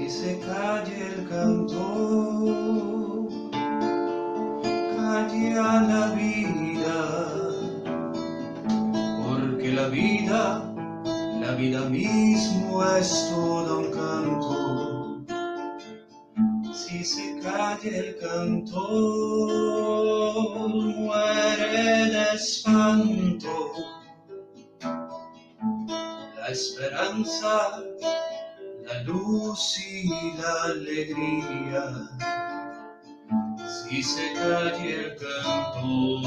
Si se calla el cantor, calla la vida, porque la vida mismo es todo un canto. Si se calla el cantor, muere de espanto la esperanza, la luz y la alegría. Si se calla el cantor,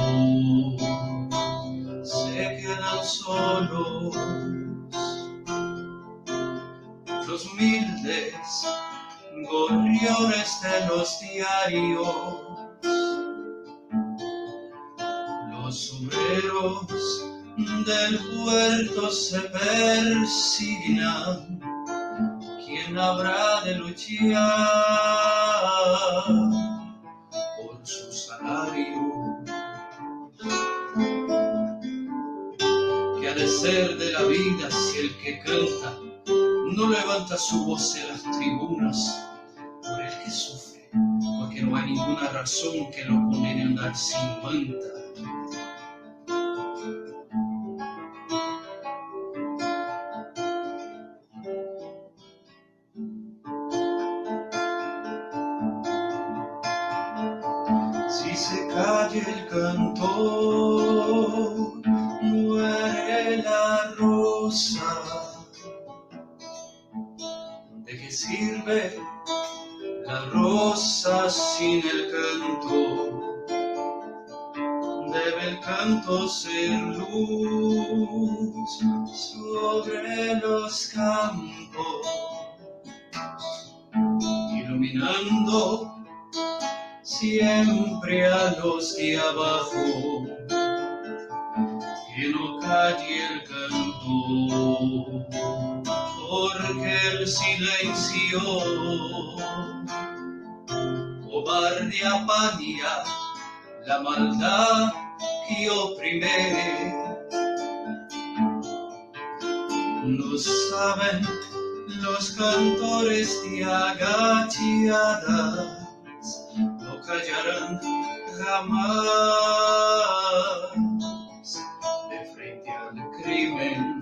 se quedan solos los humildes gorriones de los diarios, los obreros del puerto se persignan. ¿Quién habrá de luchar por su salario? ¿Qué ha de ser de la vida si el que canta no levanta su voz en las tribunas? Por el que sufre, porque no hay ninguna razón que lo condene a andar sin cuenta. Si se calla el cantor, muere la rosa. ¿De qué sirve la rosa sin el canto? Debe el canto ser luz sobre los campos, iluminando siempre a los de abajo. Que no calle el canto, porque el silencio cobarde apaña la maldad que oprime. No saben los cantores de agachadas, no callarán jamás de frente al crimen.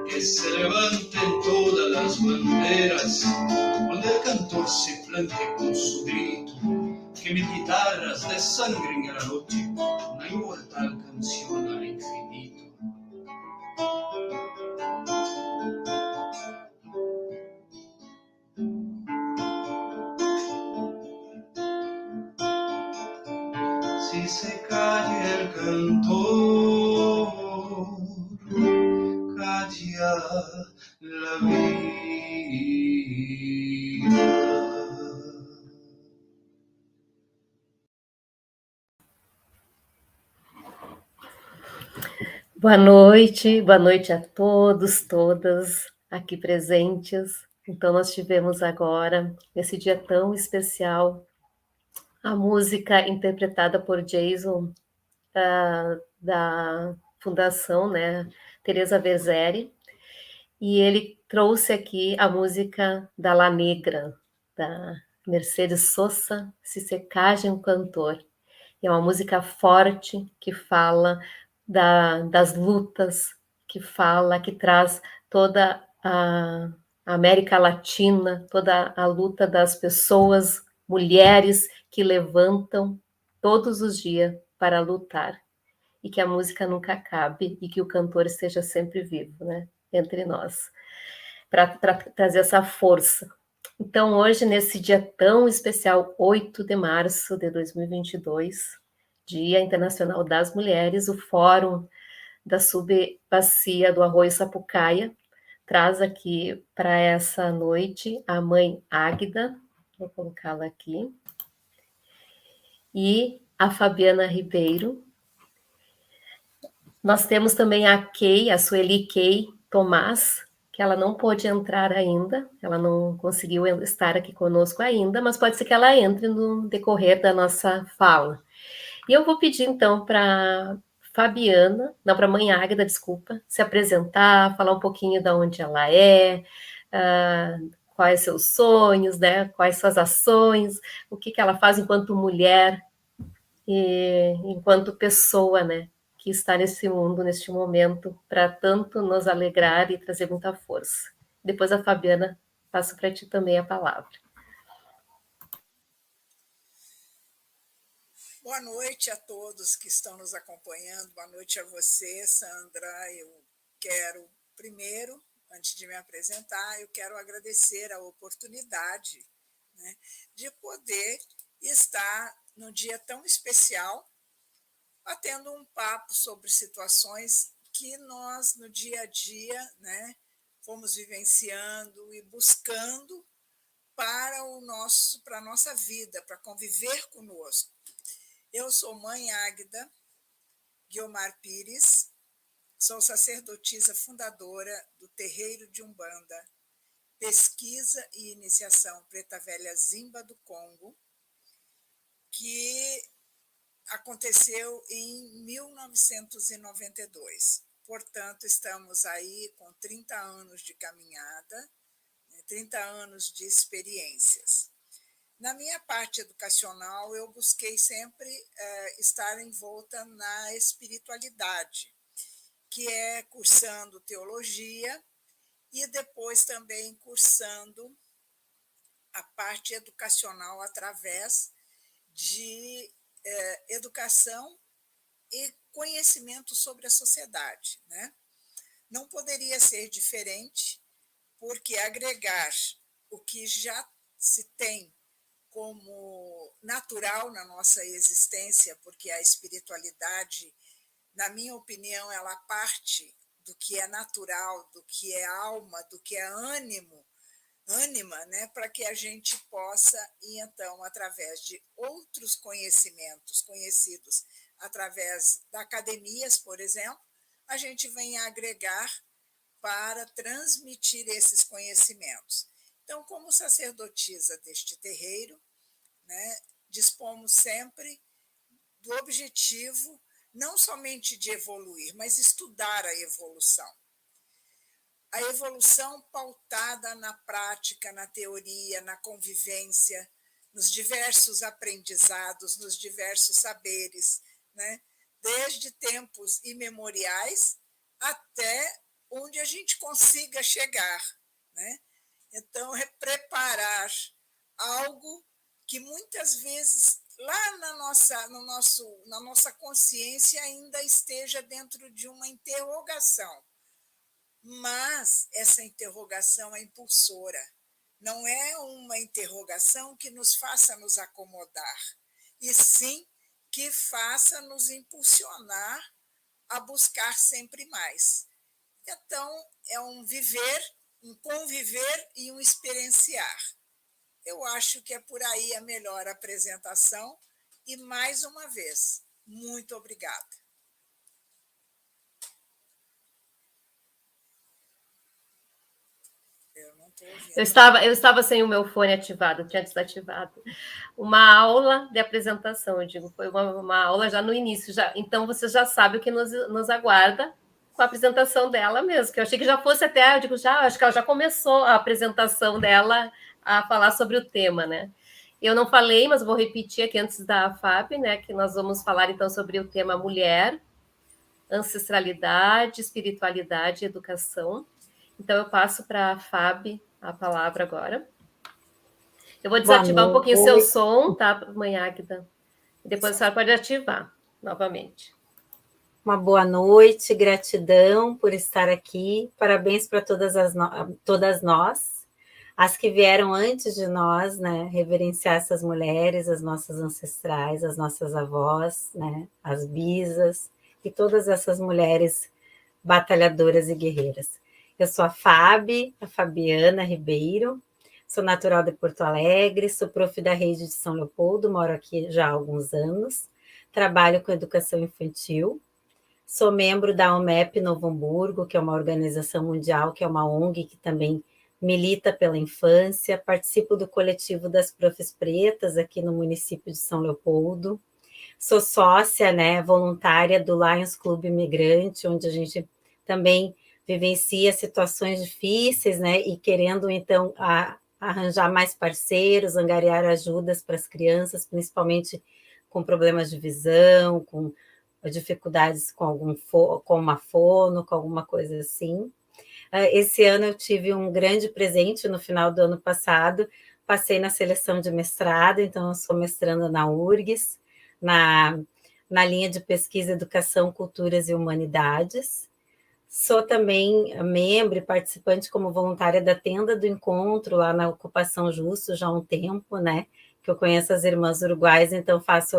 Que se levanten todas las banderas cuando el cantor se plante con su grito. Que mis guitarras desangren a la noche una inmortal canción al infinito. Si se calla el cantor, calla la vida. Boa noite a todos, todas aqui presentes. Então, nós tivemos agora, nesse dia tão especial, a música interpretada por Jason, da Fundação, né, Teresa Verzeri, e ele trouxe aqui a música da La Negra, da Mercedes Sosa, Se Secagem um Cantor. É uma música forte que fala das lutas, que traz toda a América Latina, toda a luta das pessoas, mulheres que levantam todos os dias para lutar. E que a música nunca acabe e que o cantor esteja sempre vivo, né, entre nós, para trazer essa força. Então, hoje, nesse dia tão especial, 8 de março de 2022, Dia Internacional das Mulheres, o Fórum da Subbacia do Arroio Sapucaia traz aqui para essa noite a mãe Águida, vou colocá-la aqui, e a Fabiana Ribeiro. Nós temos também a Sueli Kay Tomás, que ela não pôde entrar ainda, ela não conseguiu estar aqui conosco ainda, mas pode ser que ela entre no decorrer da nossa fala. E eu vou pedir, então, para Fabiana, não, para a mãe Águida, desculpa, se apresentar, falar um pouquinho de onde ela é, quais seus sonhos, né? Quais suas ações, o que ela faz enquanto mulher e enquanto pessoa, né? Que está nesse mundo, neste momento, para tanto nos alegrar e trazer muita força. Depois a Fabiana, passo para ti também a palavra. Boa noite a todos que estão nos acompanhando. Boa noite a você, Sandra. Eu quero, primeiro, antes de me apresentar, eu quero agradecer a oportunidade, né, de poder estar num dia tão especial, batendo um papo sobre situações que nós, no dia a dia, né, fomos vivenciando e buscando para a nossa vida, para conviver conosco. Eu sou mãe Águida Guiomar Pires, sou sacerdotisa fundadora do Terreiro de Umbanda, Pesquisa e Iniciação Preta Velha Zimba do Congo, que aconteceu em 1992. Portanto, estamos aí com 30 anos de caminhada, 30 anos de experiências. Na minha parte educacional, eu busquei sempre estar envolta na espiritualidade, que é cursando teologia e depois também cursando a parte educacional através de educação e conhecimento sobre a sociedade, né? Não poderia ser diferente, porque agregar o que já se tem como natural na nossa existência, porque a espiritualidade, na minha opinião, ela parte do que é natural, do que é alma, do que é ânima, né, para que a gente possa, e então, através de outros conhecimentos conhecidos através da academias, por exemplo, a gente vem agregar para transmitir esses conhecimentos. Então, como sacerdotisa deste terreiro, né, dispomos sempre do objetivo não somente de evoluir, mas estudar a evolução. A evolução pautada na prática, na teoria, na convivência, nos diversos aprendizados, nos diversos saberes, né, desde tempos imemoriais até onde a gente consiga chegar, né? Então, é preparar algo que muitas vezes lá na nossa consciência ainda esteja dentro de uma interrogação. Mas essa interrogação é impulsora. Não é uma interrogação que nos faça nos acomodar, e sim que faça nos impulsionar a buscar sempre mais. Então, é um viver, um conviver e um experienciar. Eu acho que é por aí a melhor apresentação. E, mais uma vez, muito obrigada. Eu não estou ouvindo. Eu estava sem o meu fone ativado, tinha desativado. Uma aula de apresentação, eu digo, foi uma aula já no início. Então, você já sabe o que nos aguarda com a apresentação dela mesmo, que eu achei que já fosse até, eu digo, acho que ela já começou a apresentação dela a falar sobre o tema, né? Eu não falei, mas vou repetir aqui antes da Fábio, né, que nós vamos falar então sobre o tema mulher, ancestralidade, espiritualidade e educação. Então eu passo para a Fábio a palavra agora. Eu vou desativar um pouquinho o seu som, tá, mãe Águida? E depois a senhora pode ativar novamente. Uma boa noite, gratidão por estar aqui. Parabéns para todas nós, as que vieram antes de nós, né? Reverenciar essas mulheres, as nossas ancestrais, as nossas avós, né? As bisas e todas essas mulheres batalhadoras e guerreiras. Eu sou a Fabiana Ribeiro, sou natural de Porto Alegre, sou prof da rede de São Leopoldo, moro aqui já há alguns anos, trabalho com educação infantil. Sou membro da OMEP Novo Hamburgo, que é uma organização mundial, que é uma ONG que também milita pela infância. Participo do coletivo das Profs Pretas aqui no município de São Leopoldo. sou sócia, né, voluntária do Lions Clube Imigrante, onde a gente também vivencia situações difíceis, né, e querendo, então, arranjar mais parceiros, angariar ajudas para as crianças, principalmente com problemas de visão, com dificuldades com uma fono, com alguma coisa assim. Esse ano eu tive um grande presente no final do ano passado, passei na seleção de mestrado, então eu sou mestranda na URGS, na linha de pesquisa, educação, culturas e humanidades. Sou também membro e participante como voluntária da Tenda do Encontro, lá na Ocupação Justo, já há um tempo, né? Que eu conheço as irmãs uruguaias, então faço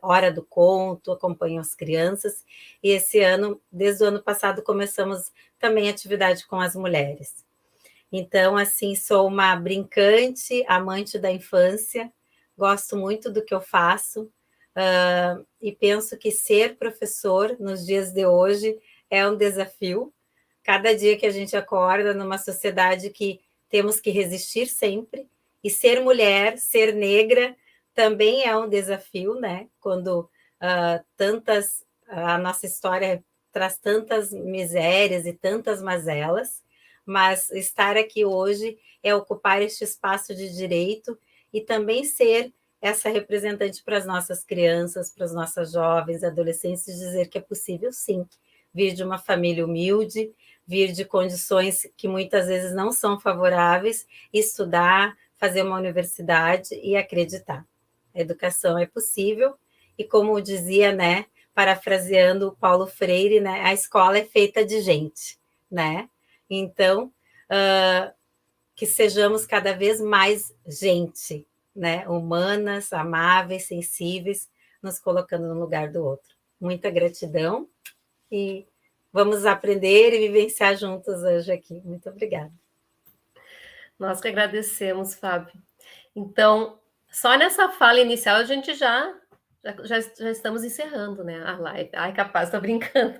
hora do conto, acompanho as crianças, e esse ano, desde o ano passado, começamos também atividade com as mulheres. Então, assim, sou uma brincante, amante da infância, gosto muito do que eu faço, e penso que ser professor nos dias de hoje é um desafio. Cada dia que a gente acorda numa sociedade que temos que resistir sempre, e ser mulher, ser negra, também é um desafio, né? Quando a nossa história traz tantas misérias e tantas mazelas, mas estar aqui hoje é ocupar este espaço de direito e também ser essa representante para as nossas crianças, para as nossas jovens, adolescentes, dizer que é possível, sim, vir de uma família humilde, vir de condições que muitas vezes não são favoráveis, estudar, fazer uma universidade e acreditar. A educação é possível e, como dizia, né, parafraseando Paulo Freire, né, a escola é feita de gente, né? Então, que sejamos cada vez mais gente, né? Humanas, amáveis, sensíveis, nos colocando no lugar do outro. Muita gratidão e vamos aprender e vivenciar juntos hoje aqui. Muito obrigada. Nós que agradecemos, Fábio. Então, só nessa fala inicial a gente já estamos encerrando, né, a live. Ai, capaz, tô brincando.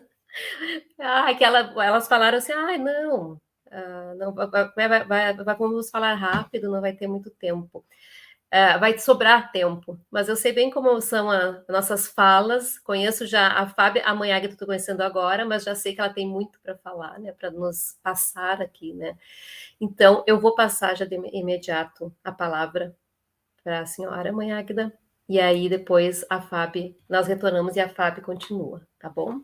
Ai, elas falaram assim, ai, não, não vamos falar rápido, não vai ter muito tempo. Vai sobrar tempo, mas eu sei bem como são as nossas falas, conheço já a Fábia, a mãe Águida estou conhecendo agora, mas já sei que ela tem muito para falar, né, para nos passar aqui, né. Então, eu vou passar já de imediato a palavra para a senhora, mãe Águida, e aí depois a Fábia, nós retornamos e a Fábia continua, tá bom?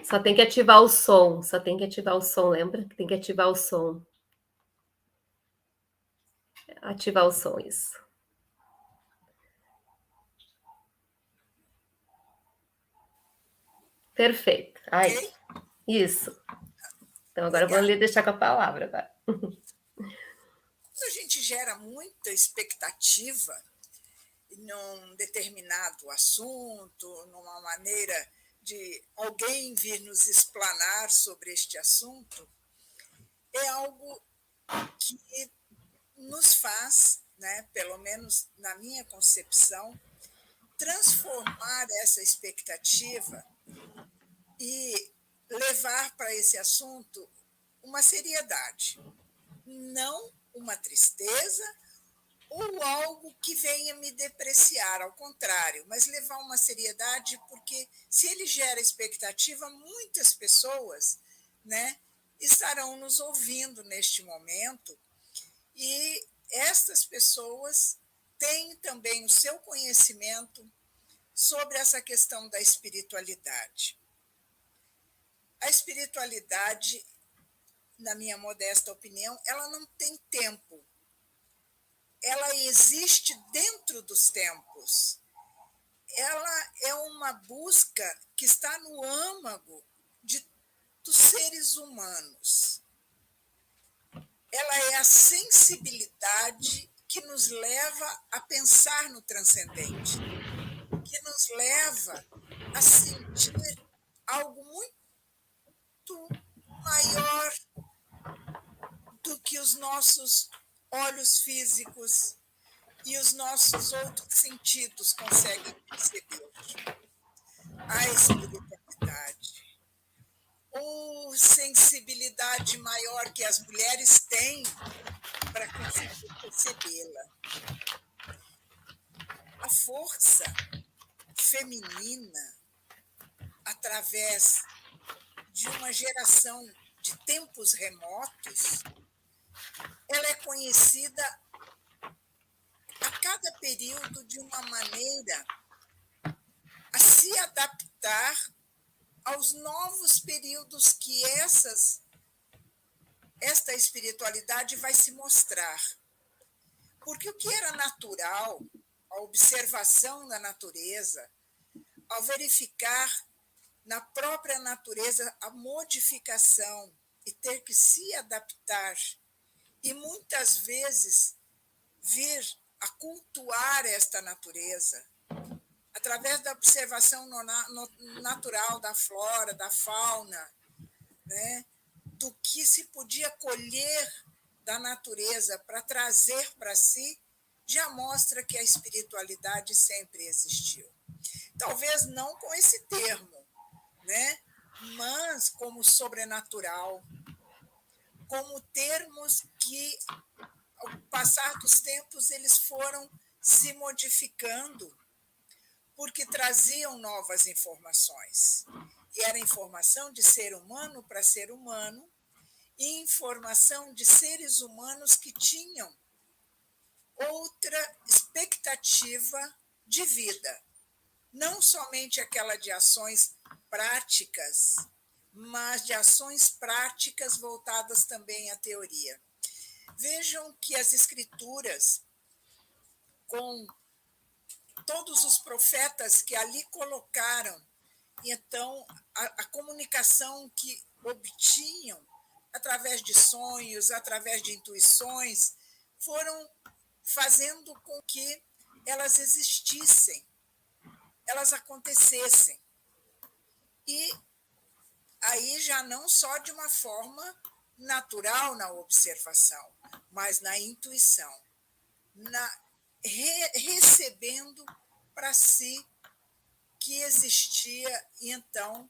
Só tem que ativar o som, lembra? Tem que ativar o som. Ativar o som, isso. Perfeito. Aí, okay. Isso. Então, agora vamos deixar com a palavra. Agora. Quando a gente gera muita expectativa num determinado assunto, numa maneira de alguém vir nos explanar sobre este assunto, é algo que nos faz, né, pelo menos na minha concepção, transformar essa expectativa e levar para esse assunto uma seriedade, não uma tristeza ou algo que venha me depreciar, ao contrário, mas levar uma seriedade, porque se ele gera expectativa, muitas pessoas, né, estarão nos ouvindo neste momento e estas pessoas têm também o seu conhecimento sobre essa questão da espiritualidade. A espiritualidade, na minha modesta opinião, ela não tem tempo. Ela existe dentro dos tempos. Ela é uma busca que está no âmago dos seres humanos. Ela é a sensibilidade que nos leva a pensar no transcendente, que nos leva a sentir algo muito maior do que os nossos olhos físicos e os nossos outros sentidos conseguem perceber. A espiritualidade. ou sensibilidade maior que as mulheres têm para conseguir percebê-la. A força feminina, através de uma geração de tempos remotos, ela é conhecida a cada período de uma maneira a se adaptar aos novos períodos que esta espiritualidade vai se mostrar. Porque o que era natural, a observação da natureza, ao verificar na própria natureza a modificação e ter que se adaptar, e muitas vezes vir a cultuar esta natureza, através da observação natural da flora, da fauna, né, do que se podia colher da natureza para trazer para si, já mostra que a espiritualidade sempre existiu. Talvez não com esse termo, né, mas como sobrenatural, como termos que, ao passar dos tempos, eles foram se modificando, porque traziam novas informações. E era informação de ser humano para ser humano, e informação de seres humanos que tinham outra expectativa de vida. Não somente aquela de ações práticas, mas de ações práticas voltadas também à teoria. Vejam que as escrituras, com todos os profetas que ali colocaram, então a comunicação que obtinham através de sonhos, através de intuições, foram fazendo com que elas existissem, elas acontecessem. E aí já não só de uma forma natural na observação, mas na intuição, recebendo para si que existia, então,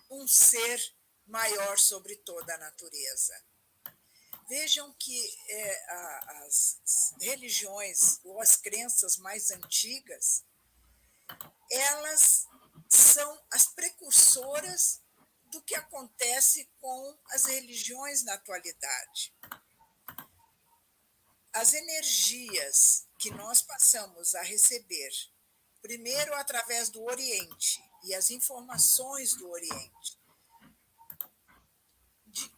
um ser maior sobre toda a natureza. Vejam que as religiões ou as crenças mais antigas, elas são as precursoras do que acontece com as religiões na atualidade. As energias que nós passamos a receber, primeiro através do Oriente e as informações do Oriente, de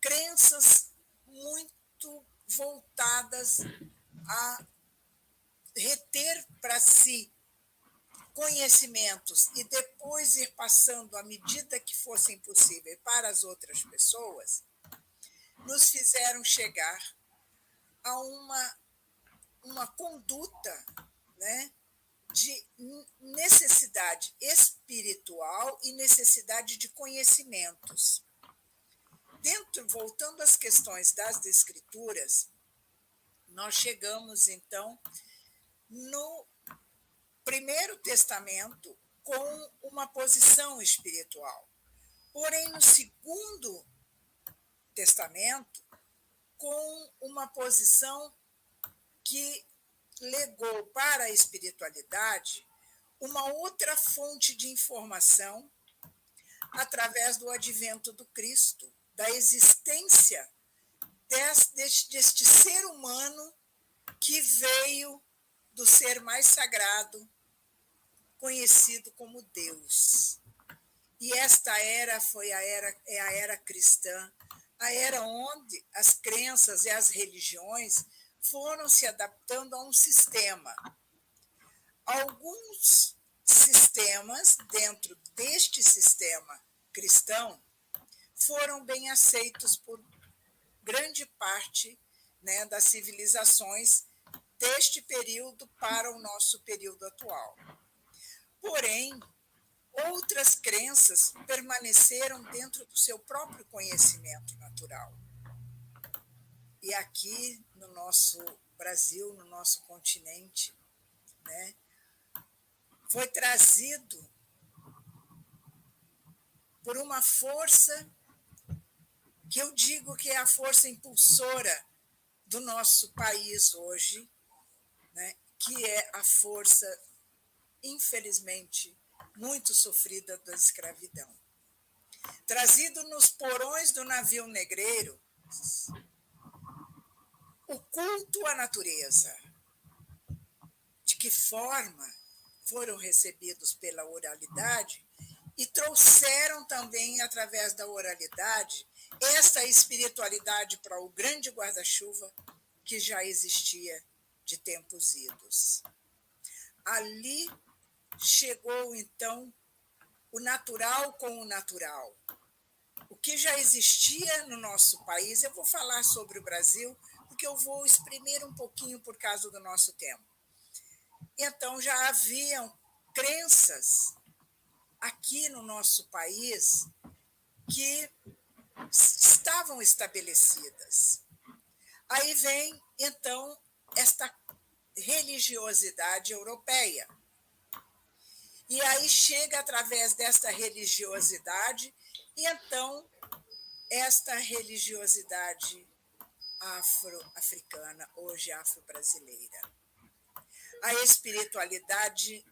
crenças muito voltadas a reter para si conhecimentos e depois ir passando à medida que fossem possíveis para as outras pessoas, nos fizeram chegar a uma conduta, né, de necessidade espiritual e necessidade de conhecimentos. Voltando às questões das escrituras, nós chegamos, então, no Primeiro Testamento com uma posição espiritual. Porém, no Segundo Testamento, com uma posição que legou para a espiritualidade uma outra fonte de informação através do advento do Cristo, da existência deste ser humano que veio do ser mais sagrado, conhecido como Deus. E esta era é a era cristã, a era onde as crenças e as religiões foram se adaptando a um sistema. Alguns sistemas dentro deste sistema cristão foram bem aceitos por grande parte, né, das civilizações deste período para o nosso período atual. Porém, outras crenças permaneceram dentro do seu próprio conhecimento natural. E aqui no nosso Brasil, no nosso continente, né, foi trazido por uma força que eu digo que é a força impulsora do nosso país hoje, né? Que é a força, infelizmente, muito sofrida da escravidão. Trazido nos porões do navio negreiro, o culto à natureza. De que forma foram recebidos pela oralidade e trouxeram também, através da oralidade, essa espiritualidade para o grande guarda-chuva que já existia de tempos idos. Ali chegou, então, o natural com o natural. O que já existia no nosso país, eu vou falar sobre o Brasil, porque eu vou exprimir um pouquinho por causa do nosso tempo. Então, já haviam crenças aqui no nosso país que estavam estabelecidas. Aí vem, então, esta religiosidade europeia. E aí chega através desta religiosidade, e então esta religiosidade afro-africana, hoje afro-brasileira. A espiritualidade,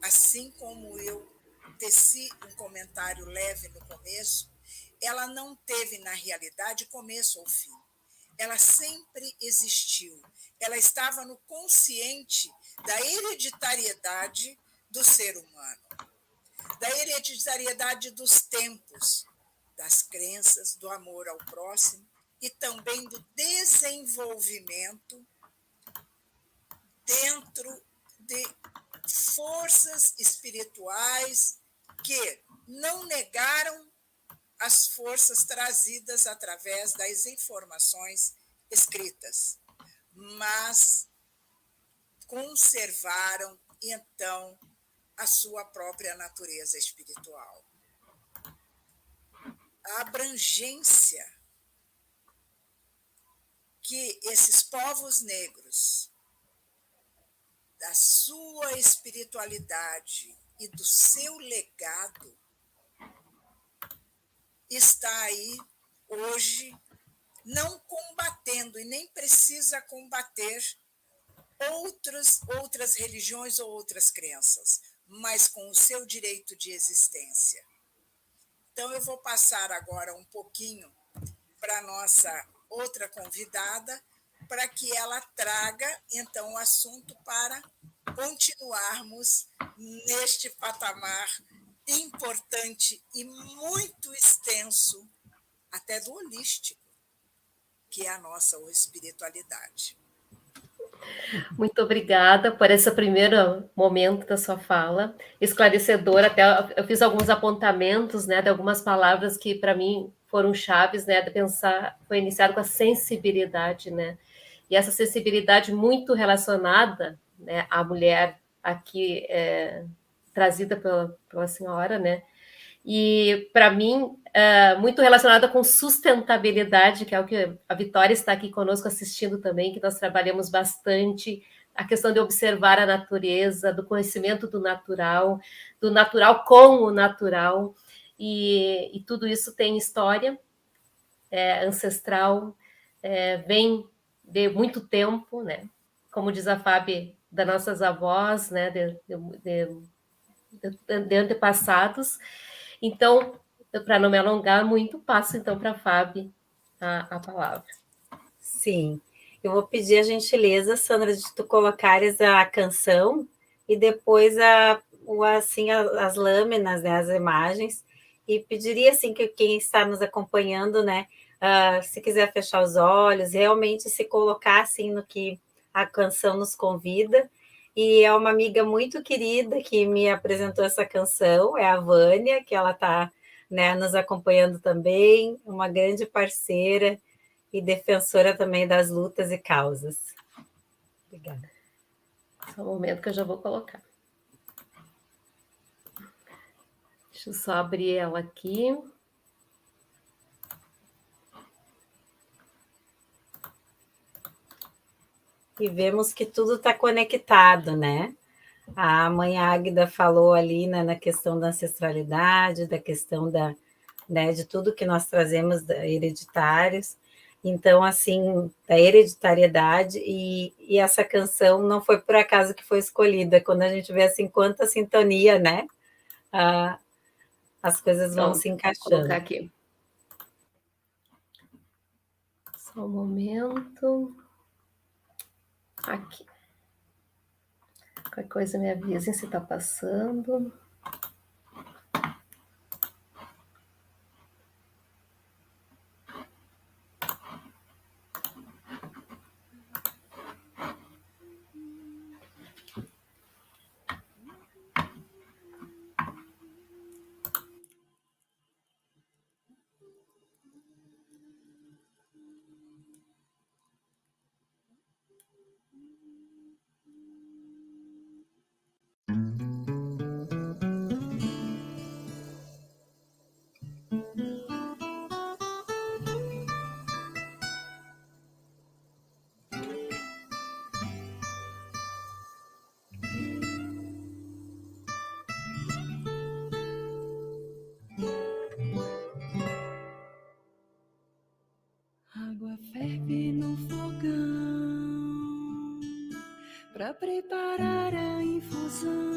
assim como eu teci um comentário leve no começo, ela não teve, na realidade, começo ou fim. Ela sempre existiu. Ela estava no consciente da hereditariedade do ser humano, da hereditariedade dos tempos, das crenças, do amor ao próximo e também do desenvolvimento dentro de forças espirituais que não negaram as forças trazidas através das informações escritas, mas conservaram, então, a sua própria natureza espiritual. A abrangência que esses povos negros, da sua espiritualidade e do seu legado, está aí hoje, não combatendo e nem precisa combater outras religiões ou outras crenças, mas com o seu direito de existência. Então, eu vou passar agora um pouquinho para a nossa outra convidada, para que ela traga, então, o assunto para continuarmos neste patamar importante e muito extenso, até do holístico, que é a nossa espiritualidade. Muito obrigada por esse primeiro momento da sua fala, esclarecedora. Até eu fiz alguns apontamentos, né, de algumas palavras que para mim foram chaves, né, de pensar. Foi iniciado com a sensibilidade, né, e essa sensibilidade muito relacionada, né, à mulher aqui trazida pela senhora, né, e para mim muito relacionada com sustentabilidade, que é o que a Vitória está aqui conosco assistindo também, que nós trabalhamos bastante a questão de observar a natureza, do conhecimento do natural com o natural, e tudo isso tem história ancestral, vem de muito tempo, né? Como diz a Fábio, das nossas avós, né? De antepassados. Então, para não me alongar muito, passo então para a Fábio a palavra. Sim, eu vou pedir a gentileza, Sandra, de tu colocares a canção e depois as lâminas, né, as imagens, e pediria assim que quem está nos acompanhando, né, se quiser fechar os olhos, realmente se colocar assim no que a canção nos convida. E é uma amiga muito querida que me apresentou essa canção, é a Vânia, que ela está, né, nos acompanhando também, uma grande parceira e defensora também das lutas e causas. Obrigada. Só um momento que eu já vou colocar. Deixa eu só abrir ela aqui. E vemos que tudo está conectado, né? A mãe Águida falou ali, né, na questão da ancestralidade, da questão né, de tudo que nós trazemos hereditários. Então, assim, da hereditariedade, e essa canção não foi por acaso que foi escolhida. Quando a gente vê assim, quanta sintonia, né? As coisas vão se encaixando. Vou colocar aqui. Só um momento. Aqui. Qualquer coisa me avisem se está passando. Água ferve no fogão pra preparar a infusão.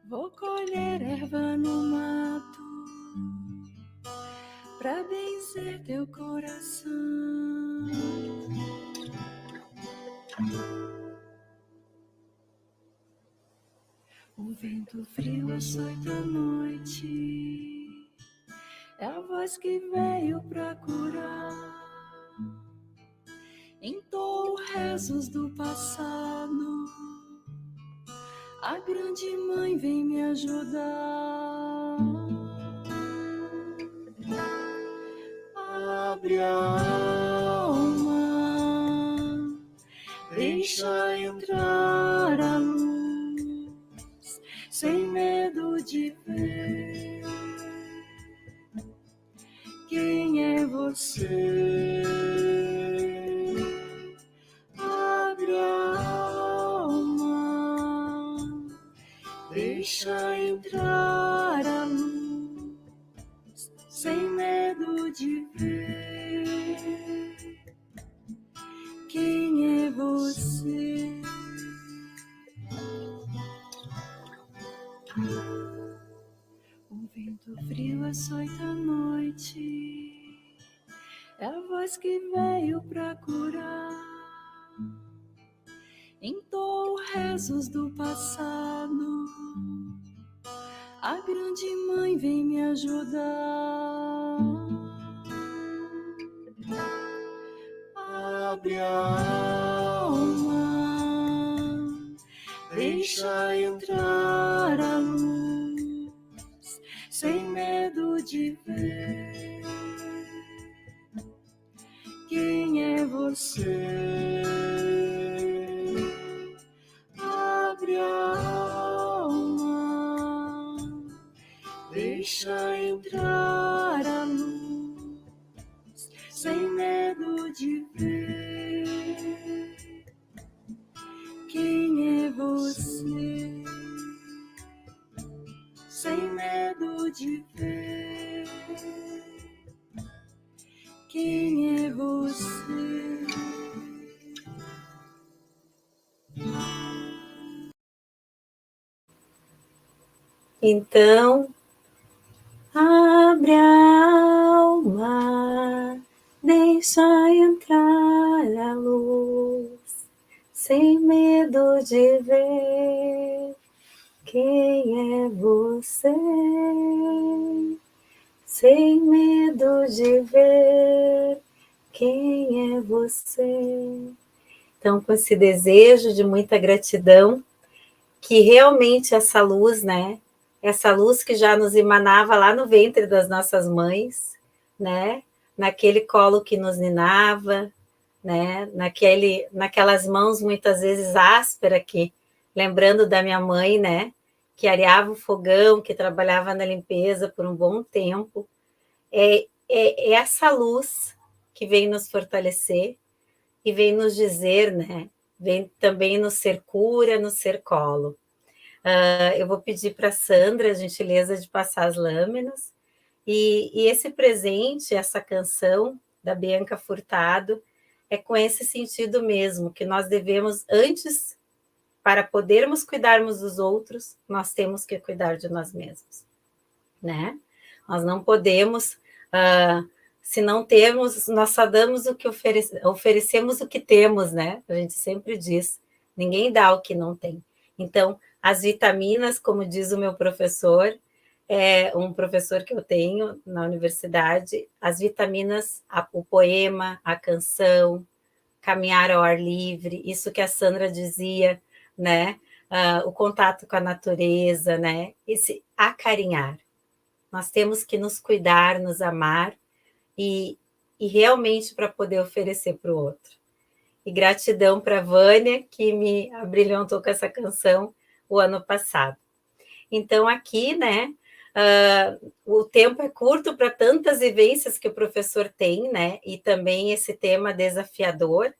Vou colher erva no mato pra benzer teu coração. O vento frio açoita a noite, é a voz que veio pra curar. Entoo rezos do passado, a grande mãe vem me ajudar. Abre a alma, deixa entrar a luz, sem medo de ver. Quem é você? Abre a alma, deixa entrar a luz, sem medo de ver. Quem é você? O vento frio açoita a noite, é a voz que veio pra curar. Entoo rezos do passado, a grande mãe vem me ajudar. Abre a alma, deixa entrar a luz, sem medo de ver. Quem é você? Abre a alma, deixa entrar a luz, sem medo de ver. Quem é você? Sem medo de ver. Quem é você? Então, abre a alma, deixa entrar a luz, sem medo de ver. Quem é você? Sem medo de ver. Quem é você? Então, com esse desejo de muita gratidão, que realmente essa luz, né? Essa luz que já nos emanava lá no ventre das nossas mães, né? Naquele colo que nos ninava, né? Naquelas mãos muitas vezes ásperas, que, lembrando da minha mãe, né? Que areava o fogão, que trabalhava na limpeza por um bom tempo. É essa luz que vem nos fortalecer e vem nos dizer, né? vem também no ser cura, no ser colo. Eu vou pedir para a Sandra a gentileza de passar as lâminas. E esse presente, essa canção da Bianca Furtado, é com esse sentido mesmo, que nós devemos, antes, para podermos cuidarmos dos outros, nós temos que cuidar de nós mesmos, né? Nós não podemos, se não temos, nós só damos o que oferecemos o que temos, né? A gente sempre diz, ninguém dá o que não tem. Então, as vitaminas, como diz o meu professor, um professor que eu tenho na universidade, as vitaminas, o poema, a canção, caminhar ao ar livre, isso que a Sandra dizia, né? O contato com a natureza, né? Esse acarinhar. Nós temos que nos cuidar, nos amar e realmente para poder oferecer para o outro. E gratidão para a Vânia, que me abrilhantou com essa canção o ano passado. Então, aqui, né? O tempo é curto para tantas vivências que o professor tem, né? E também esse tema desafiador.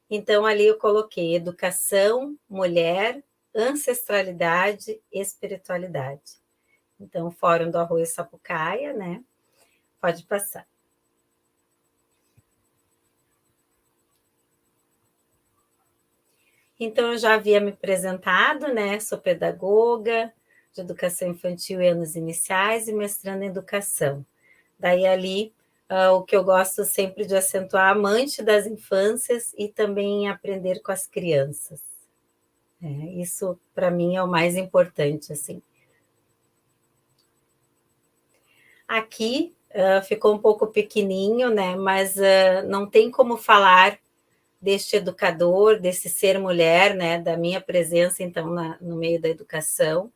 Então, ali eu coloquei educação, mulher, ancestralidade, espiritualidade. Então, o Fórum do Arroio Sapucaia, né? Pode passar. Então, eu já havia me apresentado, né? Sou pedagoga de educação infantil e anos iniciais e mestrando em educação. Daí, ali, o que eu gosto sempre de acentuar, amante das infâncias e também aprender com as crianças. Isso, para mim, é o mais importante, assim. Aqui, ficou um pouco pequenininho, né? Mas não tem como falar deste educador, desse ser mulher, né? Da minha presença, então, no meio da educação,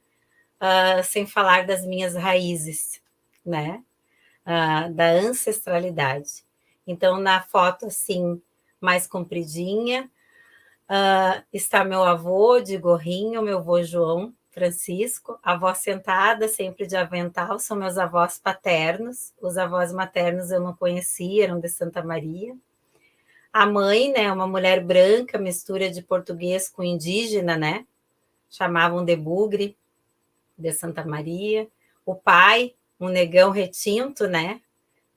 sem falar das minhas raízes, né? Da ancestralidade. Então, na foto, assim, mais compridinha, está meu avô de gorrinho, meu avô João Francisco, a avó sentada, sempre de avental, são meus avós paternos, os avós maternos eu não conhecia, eram de Santa Maria. A mãe, né, uma mulher branca, mistura de português com indígena, né, chamavam de bugre, de Santa Maria. O pai, um negão retinto, né,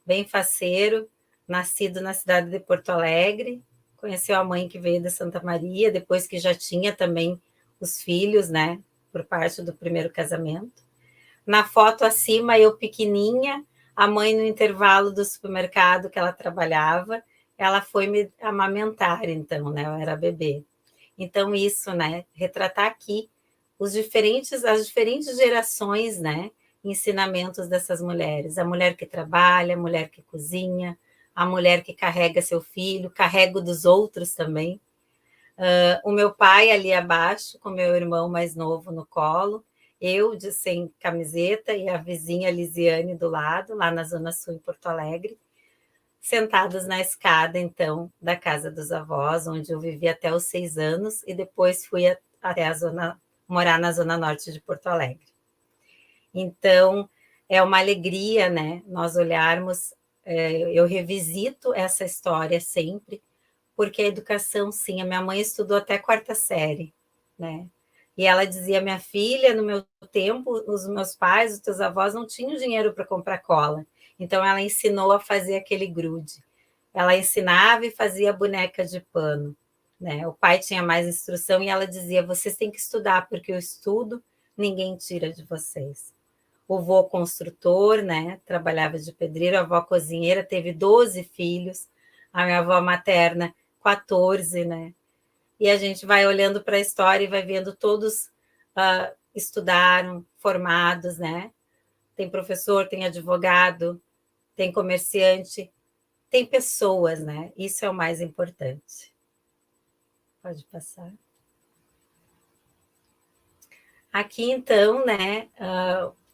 bem faceiro, nascido na cidade de Porto Alegre, conheceu a mãe que veio de Santa Maria, depois que já tinha também os filhos, né, por parte do primeiro casamento. Na foto acima, eu pequenininha, a mãe no intervalo do supermercado que ela trabalhava, ela foi me amamentar, então, né, eu era bebê. Então, isso, né, retratar aqui as diferentes gerações, né, ensinamentos dessas mulheres. A mulher que trabalha, a mulher que cozinha, a mulher que carrega seu filho, carrega o dos outros também. O meu pai ali abaixo, com meu irmão mais novo no colo, eu sem camiseta e a vizinha Lisiane do lado, lá na Zona Sul, em Porto Alegre, sentados na escada, então, da casa dos avós, onde eu vivi até os 6 anos, e depois fui até morar na Zona Norte de Porto Alegre. Então, é uma alegria, né, nós olharmos, eu revisito essa história sempre, porque a educação, sim, a minha mãe estudou até 4ª série, né, e ela dizia, minha filha, no meu tempo, os meus pais, os teus avós não tinham dinheiro para comprar cola, então ela ensinou a fazer aquele grude, ela ensinava e fazia boneca de pano, né, o pai tinha mais instrução e ela dizia, vocês têm que estudar, porque o estudo ninguém tira de vocês. O vô construtor, né, trabalhava de pedreiro, a avó cozinheira, teve 12 filhos, a minha avó materna, 14, né, e a gente vai olhando para a história e vai vendo todos estudaram, formados, né, tem professor, tem advogado, tem comerciante, tem pessoas, né, isso é o mais importante. Pode passar. Aqui, então, né,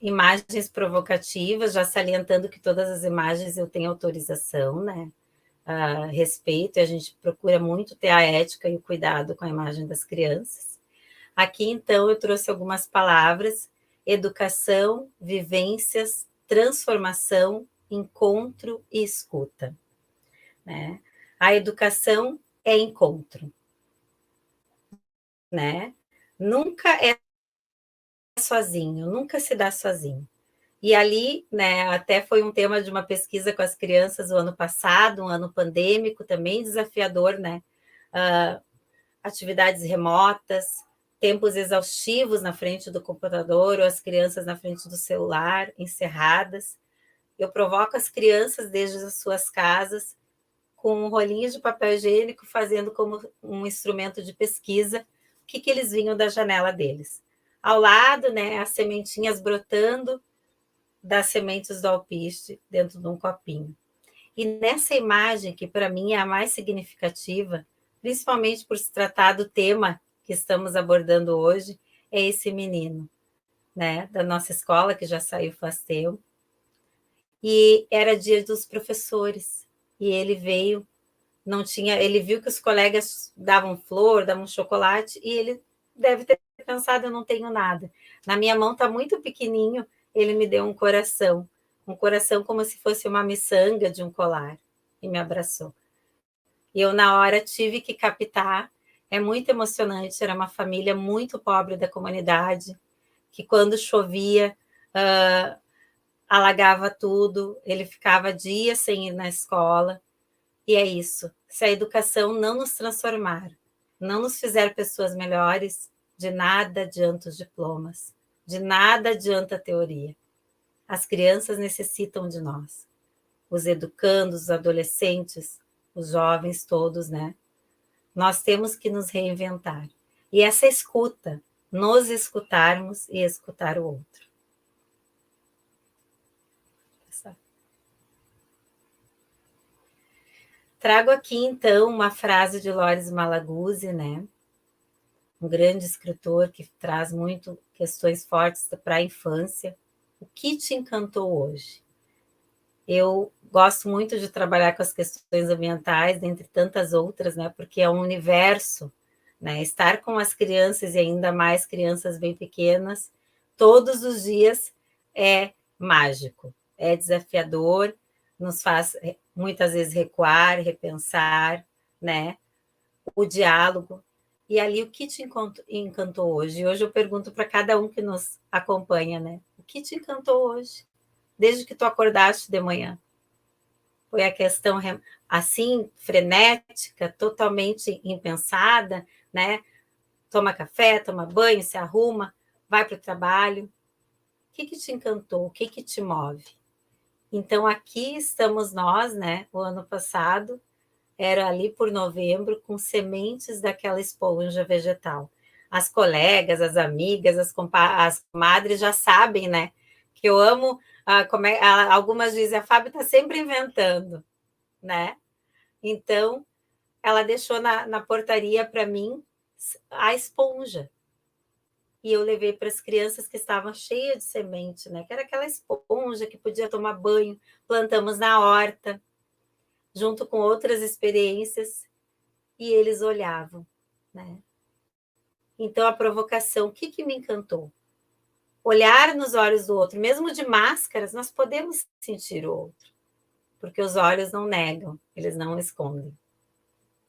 imagens provocativas, já salientando que todas as imagens eu tenho autorização, né, respeito, e a gente procura muito ter a ética e o cuidado com a imagem das crianças. Aqui, então, eu trouxe algumas palavras, educação, vivências, transformação, encontro e escuta, né? A educação é encontro. né? Nunca é sozinho, nunca se dá sozinho. E ali, né, até foi um tema de uma pesquisa com as crianças o ano passado, um ano pandêmico, também desafiador, né? Atividades remotas, tempos exaustivos na frente do computador, ou as crianças na frente do celular, encerradas. Eu provoco as crianças desde as suas casas, com um rolinho de papel higiênico, fazendo como um instrumento de pesquisa o que eles vinham da janela deles. Ao lado, né, as sementinhas brotando das sementes do alpiste dentro de um copinho. E nessa imagem, que para mim é a mais significativa, principalmente por se tratar do tema que estamos abordando hoje, é esse menino, né, da nossa escola, que já saiu faz tempo. E era dia dos professores. E ele veio, não tinha, ele viu que os colegas davam flor, davam chocolate, e ele deve ter pensado, eu não tenho nada. Na minha mão está muito pequenininho, ele me deu um coração como se fosse uma miçanga de um colar, e me abraçou. E eu, na hora, tive que captar, é muito emocionante, era uma família muito pobre da comunidade, que quando chovia, alagava tudo, ele ficava dias sem ir na escola, e é isso, se a educação não nos transformar, não nos fizer pessoas melhores, de nada adianta os diplomas, de nada adianta a teoria. As crianças necessitam de nós, os educandos, os adolescentes, os jovens todos, né? Nós temos que nos reinventar. E essa escuta, nos escutarmos e escutar o outro. Trago aqui, então, uma frase de Lores Malaguzzi, né? Um grande escritor que traz muito questões fortes para a infância. O que te encantou hoje? Eu gosto muito de trabalhar com as questões ambientais, dentre tantas outras, né? Porque é um universo, né? Estar com as crianças e ainda mais crianças bem pequenas, todos os dias é mágico, é desafiador, nos faz muitas vezes recuar, repensar, né? O diálogo. E ali, o que te encantou hoje? Hoje eu pergunto para cada um que nos acompanha, né? O que te encantou hoje? Desde que tu acordaste de manhã? Foi a questão assim, frenética, totalmente impensada, né? Toma café, toma banho, se arruma, vai para o trabalho. O que te encantou? O que te move? Então, aqui estamos nós, né? O ano passado, era ali por novembro, com sementes daquela esponja vegetal. As colegas, as amigas, as comadres já sabem, né? Que eu amo, algumas dizem, a Fábio está sempre inventando, né? Então, ela deixou na portaria para mim a esponja. E eu levei para as crianças que estavam cheias de semente, né? Que era aquela esponja que podia tomar banho. Plantamos na horta, junto com outras experiências, e eles olhavam, né? Então, a provocação, o que me encantou? Olhar nos olhos do outro, mesmo de máscaras, nós podemos sentir o outro, porque os olhos não negam, eles não escondem.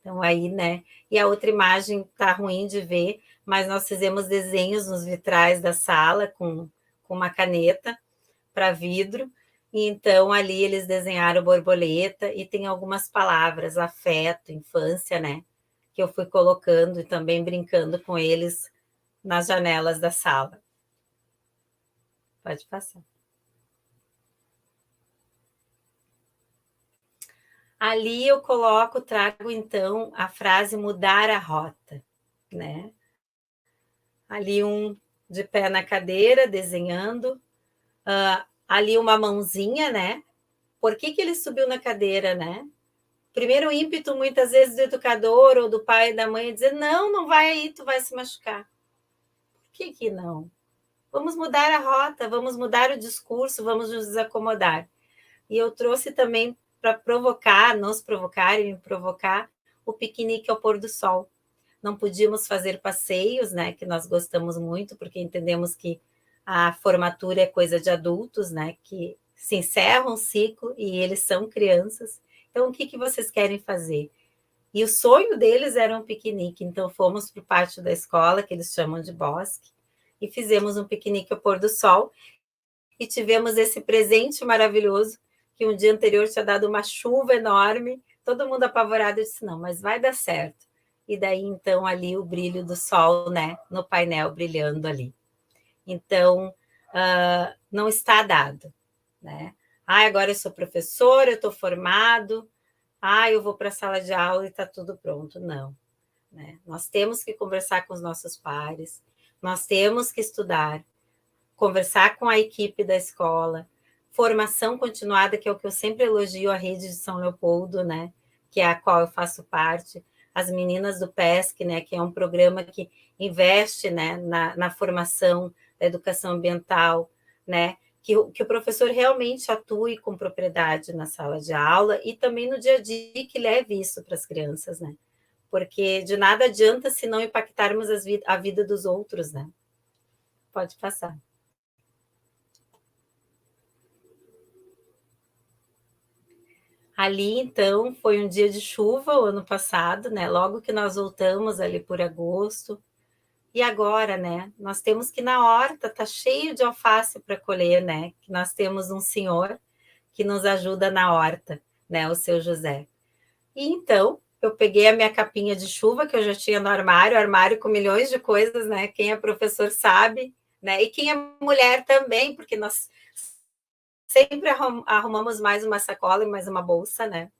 Então, aí, né? E a outra imagem tá ruim de ver, mas nós fizemos desenhos nos vitrais da sala com uma caneta para vidro, e então ali eles desenharam borboleta e tem algumas palavras, afeto, infância, né? Que eu fui colocando e também brincando com eles nas janelas da sala. Pode passar. Ali eu trago então a frase mudar a rota, né? Ali um de pé na cadeira, desenhando, ali uma mãozinha, né? Por que ele subiu na cadeira, né? Primeiro ímpeto, muitas vezes, do educador ou do pai e da mãe é dizer, não vai aí, tu vai se machucar. Por que não? Vamos mudar a rota, vamos mudar o discurso, vamos nos desacomodar. E eu trouxe também para provocar, nos provocar e me provocar, o piquenique ao pôr do sol. Não podíamos fazer passeios, né, que nós gostamos muito, porque entendemos que a formatura é coisa de adultos, né, que se encerra um ciclo e eles são crianças. Então, o que vocês querem fazer? E o sonho deles era um piquenique, então fomos para o pátio da escola, que eles chamam de bosque, e fizemos um piquenique ao pôr do sol, e tivemos esse presente maravilhoso, que um dia anterior tinha dado uma chuva enorme, todo mundo apavorado, eu disse, não, mas vai dar certo. E daí, então, ali o brilho do sol, né, no painel brilhando ali. Então, não está dado, né? Agora eu sou professor, eu estou formado, eu vou para a sala de aula e está tudo pronto. Não, né? Nós temos que conversar com os nossos pares, nós temos que estudar, conversar com a equipe da escola, formação continuada, que é o que eu sempre elogio a rede de São Leopoldo, né? Que é a qual eu faço parte, as meninas do PESC, né? Que é um programa que investe, né? na formação da educação ambiental, né? Que o professor realmente atue com propriedade na sala de aula e também no dia a dia que leve isso para as crianças, né? Porque de nada adianta se não impactarmos a vida dos outros, né? Pode passar. Ali, então, foi um dia de chuva o ano passado, né? Logo que nós voltamos ali por agosto. E agora, né? Nós temos que ir na horta, tá cheio de alface para colher, né? Que nós temos um senhor que nos ajuda na horta, né? O seu José. E então, eu peguei a minha capinha de chuva que eu já tinha no armário com milhões de coisas, né? Quem é professor sabe, né? E quem é mulher também, porque nós sempre arrumamos mais uma sacola e mais uma bolsa, né?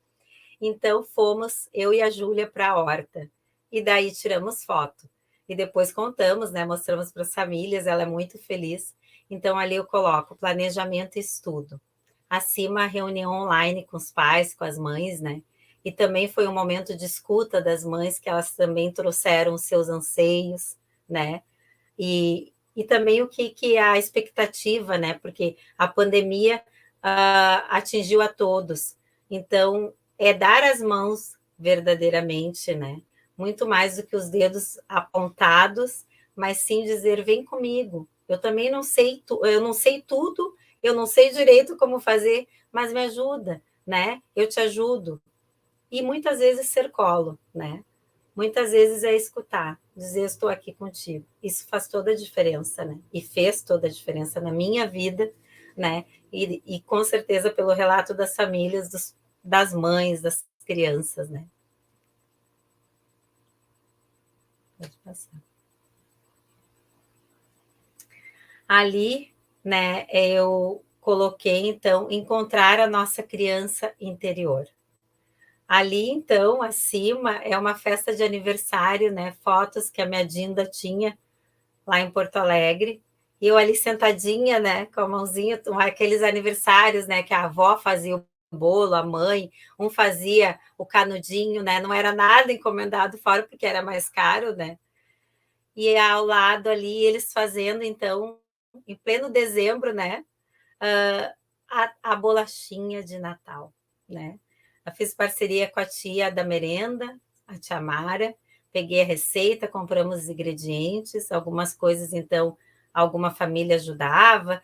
Então, fomos, eu e a Júlia, para a horta. E daí tiramos foto. E depois contamos, né? Mostramos para as famílias, ela é muito feliz. Então, ali eu coloco planejamento e estudo. Acima, a reunião online com os pais, com as mães, né? E também foi um momento de escuta das mães, que elas também trouxeram os seus anseios, né? E também o que é a expectativa, né? Porque a pandemia atingiu a todos. Então, é dar as mãos verdadeiramente, né? Muito mais do que os dedos apontados, mas sim dizer, vem comigo. Eu também não sei, eu não sei tudo, eu não sei direito como fazer, mas me ajuda, né? Eu te ajudo. E muitas vezes ser colo, né? Muitas vezes é escutar, dizer estou aqui contigo. Isso faz toda a diferença, né? E fez toda a diferença na minha vida, né? E com certeza pelo relato das famílias, das mães, das crianças, né? Pode passar. Ali, né, eu coloquei, então, encontrar a nossa criança interior. Ali, então, acima, é uma festa de aniversário, né? Fotos que a minha Dinda tinha lá em Porto Alegre. E eu ali sentadinha, né? Com a mãozinha, aqueles aniversários, né? Que a avó fazia o bolo, a mãe, um fazia o canudinho, né? Não era nada encomendado fora, porque era mais caro, né? E ao lado ali, eles fazendo, então, em pleno dezembro, né? A bolachinha de Natal, né? Eu fiz parceria com a tia da merenda, a tia Mara, peguei a receita, compramos os ingredientes, algumas coisas, então, alguma família ajudava,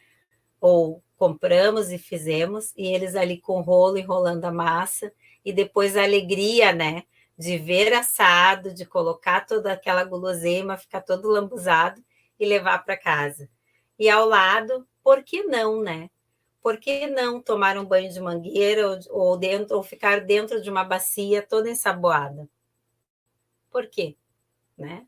ou compramos e fizemos, e eles ali com o rolo enrolando a massa, e depois a alegria, né, de ver assado, de colocar toda aquela guloseima, ficar todo lambuzado e levar para casa. E ao lado, por que não, né? Por que não tomar um banho de mangueira ou ficar dentro de uma bacia toda ensaboada? Por quê? Né?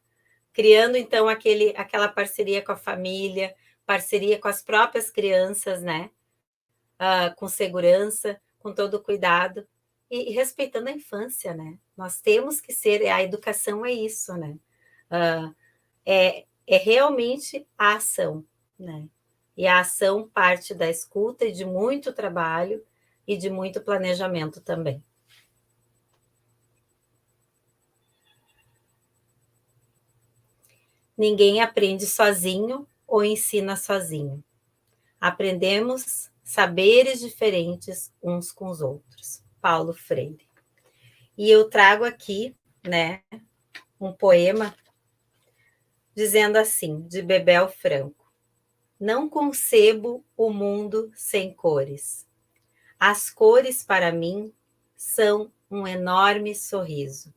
Criando, então, aquela parceria com a família, parceria com as próprias crianças, né? Com segurança, com todo cuidado e respeitando a infância, né? Nós temos que ser, a educação é isso, né? É realmente a ação, né? E a ação parte da escuta e de muito trabalho e de muito planejamento também. Ninguém aprende sozinho ou ensina sozinho. Aprendemos saberes diferentes uns com os outros. Paulo Freire. E eu trago aqui, né, um poema dizendo assim, de Bebel Franco: não concebo o mundo sem cores. As cores, para mim, são um enorme sorriso.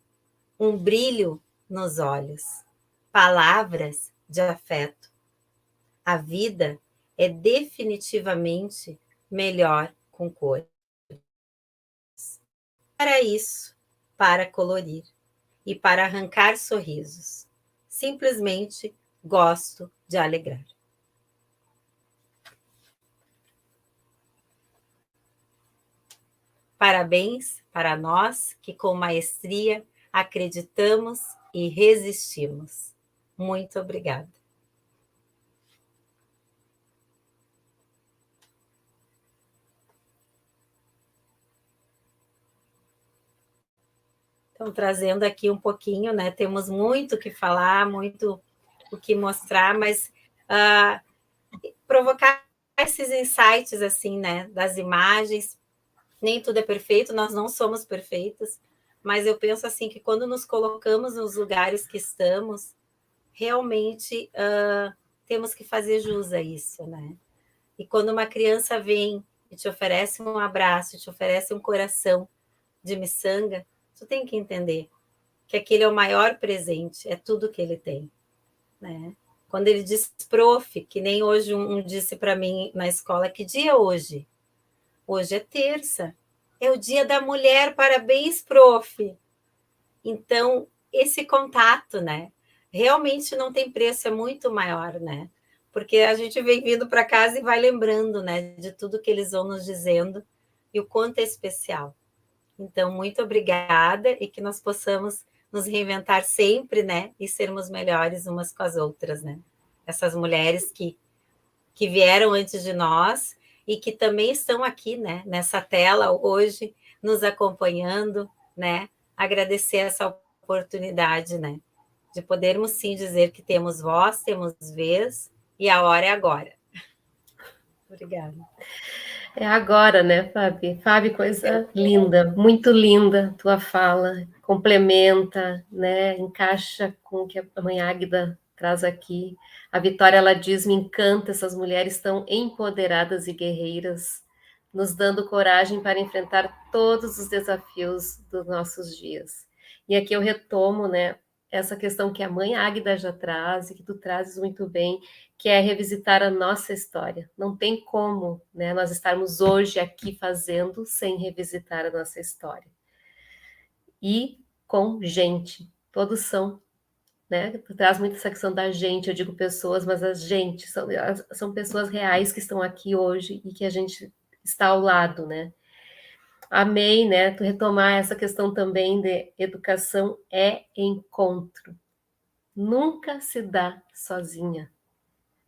um brilho nos olhos, palavras de afeto. A vida é definitivamente melhor com cores. Para isso, para colorir e para arrancar sorrisos. Simplesmente gosto de alegrar. Parabéns para nós que com maestria acreditamos e resistimos. Muito obrigada. Então, trazendo aqui um pouquinho, né? Temos muito o que falar, muito o que mostrar, mas provocar esses insights, assim, né? Das imagens. Nem tudo é perfeito, nós não somos perfeitos, mas eu penso assim que quando nos colocamos nos lugares que estamos, realmente temos que fazer jus a isso, né? E quando uma criança vem e te oferece um abraço, te oferece um coração de miçanga, tu tem que entender que aquele é o maior presente, é tudo que ele tem, né? Quando ele diz prof, que nem hoje um disse para mim na escola, que dia é hoje? Hoje é terça, é o dia da mulher, parabéns, prof. Então, esse contato, né? Realmente não tem preço, é muito maior, né? Porque a gente vem vindo para casa e vai lembrando, né? De tudo que eles vão nos dizendo e o quanto é especial. Então, muito obrigada e que nós possamos nos reinventar sempre, né? E sermos melhores umas com as outras, né? Essas mulheres que vieram antes de nós e que também estão aqui, né? Nessa tela hoje, nos acompanhando, né? Agradecer essa oportunidade, né? De podermos sim dizer que temos voz, temos vez e a hora é agora. Obrigada. É agora, né, Fábio? Fábio, coisa linda, muito linda tua fala, complementa, né, encaixa com o que a mãe Águida traz aqui. A Vitória, ela diz, me encanta, essas mulheres tão empoderadas e guerreiras, nos dando coragem para enfrentar todos os desafios dos nossos dias. E aqui eu retomo, né, essa questão que a mãe Águida já traz e que tu trazes muito bem, que é revisitar a nossa história. Não tem como, né, nós estarmos hoje aqui fazendo sem revisitar a nossa história. E com gente, todos são, né? Traz muito essa questão da gente, eu digo pessoas, mas as gente são pessoas reais que estão aqui hoje e que a gente está ao lado, né? Amei, né? Tu retomar essa questão também de educação é encontro. Nunca se dá sozinha.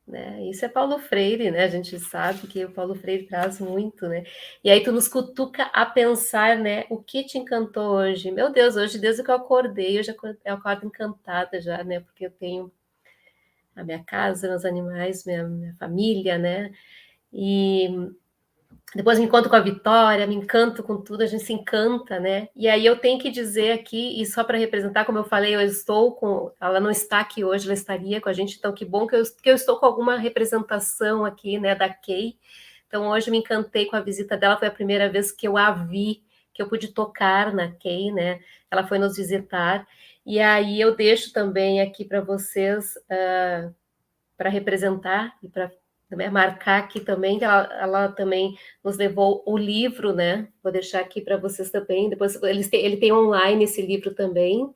Né? Isso é Paulo Freire, né? A gente sabe que o Paulo Freire traz muito, né? E aí tu nos cutuca a pensar, né? O que te encantou hoje? Meu Deus, hoje desde que eu acordei, eu acordo encantada já, né? Porque eu tenho a minha casa, meus animais, minha família, né? E depois me encontro com a Vitória, me encanto com tudo, a gente se encanta, né? E aí eu tenho que dizer aqui, e só para representar, como eu falei, eu estou com. Ela não está aqui hoje, ela estaria com a gente, então que bom que eu estou com alguma representação aqui, né, da Kay. Então hoje me encantei com a visita dela, foi a primeira vez que eu a vi, que eu pude tocar na Kay, né? Ela foi nos visitar. E aí eu deixo também aqui para vocês, para representar e para marcar aqui também, que ela também nos levou o livro, né? Vou deixar aqui para vocês também. Depois ele tem online esse livro também,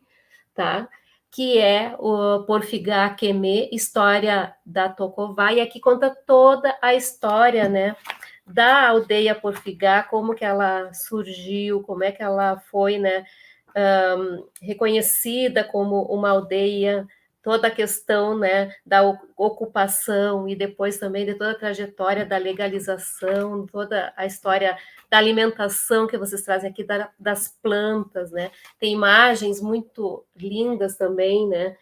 tá? Que é o Porfigá Quemê, História da Tocová, e aqui conta toda a história, né? Da aldeia Porfigá, como que ela surgiu, como é que ela foi, né? Reconhecida como uma aldeia, toda a questão, né, da ocupação e depois também de toda a trajetória da legalização, toda a história da alimentação que vocês trazem aqui, das plantas, né? Tem imagens muito lindas também, né,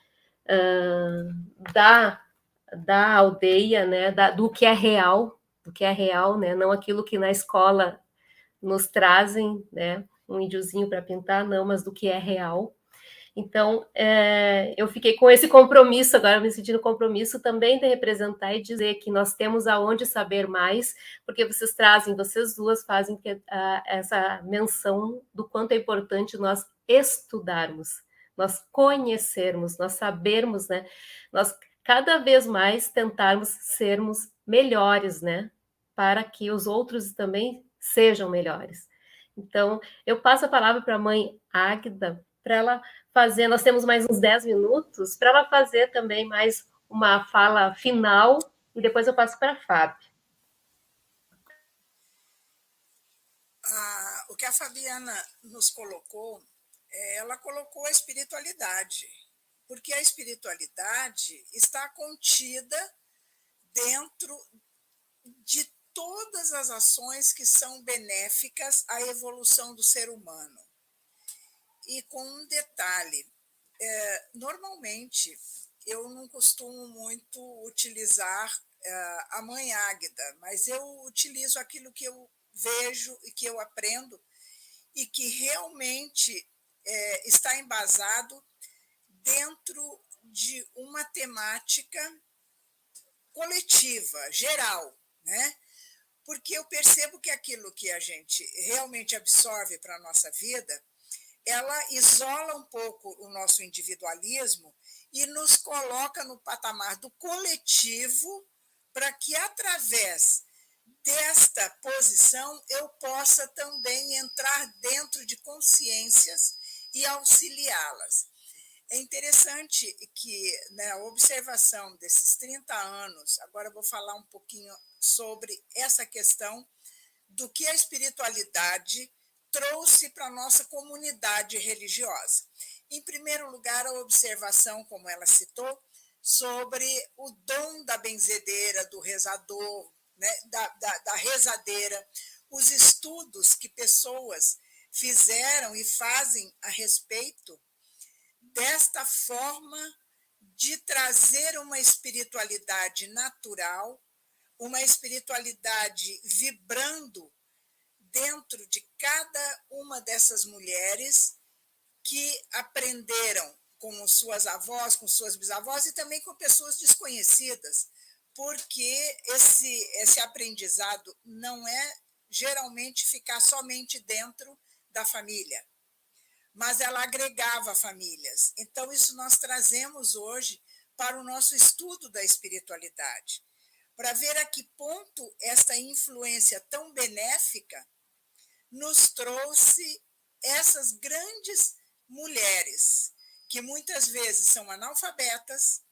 da aldeia, né, do que é real, né, não aquilo que na escola nos trazem, né, um índiozinho para pintar, não, mas do que é real. Então, eu fiquei com esse compromisso, agora me sentindo compromisso também de representar e dizer que nós temos aonde saber mais, porque vocês duas fazem essa menção do quanto é importante nós estudarmos, nós conhecermos, nós sabermos, né? Nós cada vez mais tentarmos sermos melhores, né? Para que os outros também sejam melhores. Então, eu passo a palavra para a mãe Águida, para ela fazer, nós temos mais uns 10 minutos, para ela fazer também mais uma fala final, e depois eu passo para a Fábio. O que a Fabiana nos colocou, ela colocou a espiritualidade, porque a espiritualidade está contida dentro de todas as ações que são benéficas à evolução do ser humano. E com um detalhe, normalmente eu não costumo muito utilizar a mãe Águida, mas eu utilizo aquilo que eu vejo e que eu aprendo e que realmente está embasado dentro de uma temática coletiva, geral, né? Porque eu percebo que aquilo que a gente realmente absorve para a nossa vida, ela isola um pouco o nosso individualismo e nos coloca no patamar do coletivo para que, através desta posição, eu possa também entrar dentro de consciências e auxiliá-las. É interessante que, né, a observação desses 30 anos, agora eu vou falar um pouquinho sobre essa questão do que a espiritualidade trouxe para a nossa comunidade religiosa. Em primeiro lugar, a observação, como ela citou, sobre o dom da benzedeira, do rezador, né, da rezadeira, os estudos que pessoas fizeram e fazem a respeito desta forma de trazer uma espiritualidade natural, uma espiritualidade vibrando dentro de cada uma dessas mulheres que aprenderam com suas avós, com suas bisavós e também com pessoas desconhecidas, porque esse aprendizado não é geralmente ficar somente dentro da família, mas ela agregava famílias. Então, isso nós trazemos hoje para o nosso estudo da espiritualidade, para ver a que ponto esta influência tão benéfica nos trouxe essas grandes mulheres, que muitas vezes são analfabetas,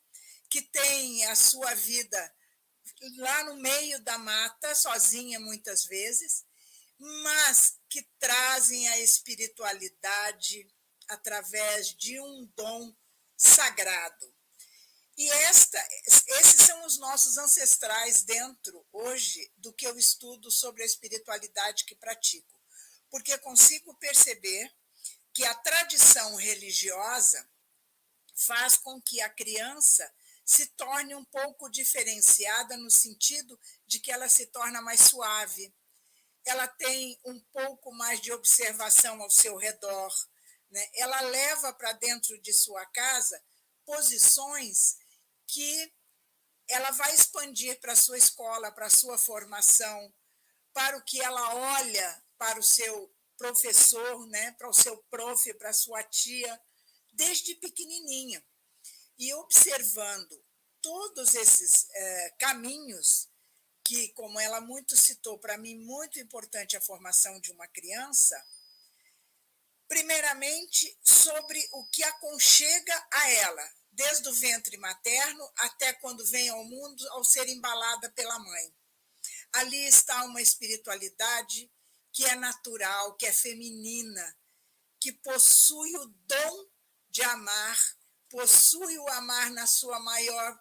que têm a sua vida lá no meio da mata, sozinha muitas vezes, mas que trazem a espiritualidade através de um dom sagrado. E esses são os nossos ancestrais dentro, hoje, do que eu estudo sobre a espiritualidade que pratico, porque consigo perceber que a tradição religiosa faz com que a criança se torne um pouco diferenciada no sentido de que ela se torna mais suave, ela tem um pouco mais de observação ao seu redor, né? Ela leva para dentro de sua casa posições que ela vai expandir para a sua escola, para a sua formação, para o que ela olha para o seu professor, né? Para o seu prof, para a sua tia, desde pequenininha. E observando todos esses caminhos, que, como ela muito citou, para mim, muito importante a formação de uma criança, primeiramente sobre o que aconchega a ela, desde o ventre materno até quando vem ao mundo, ao ser embalada pela mãe. Ali está uma espiritualidade que é natural, que é feminina, que possui o dom de amar, possui o amar na sua maior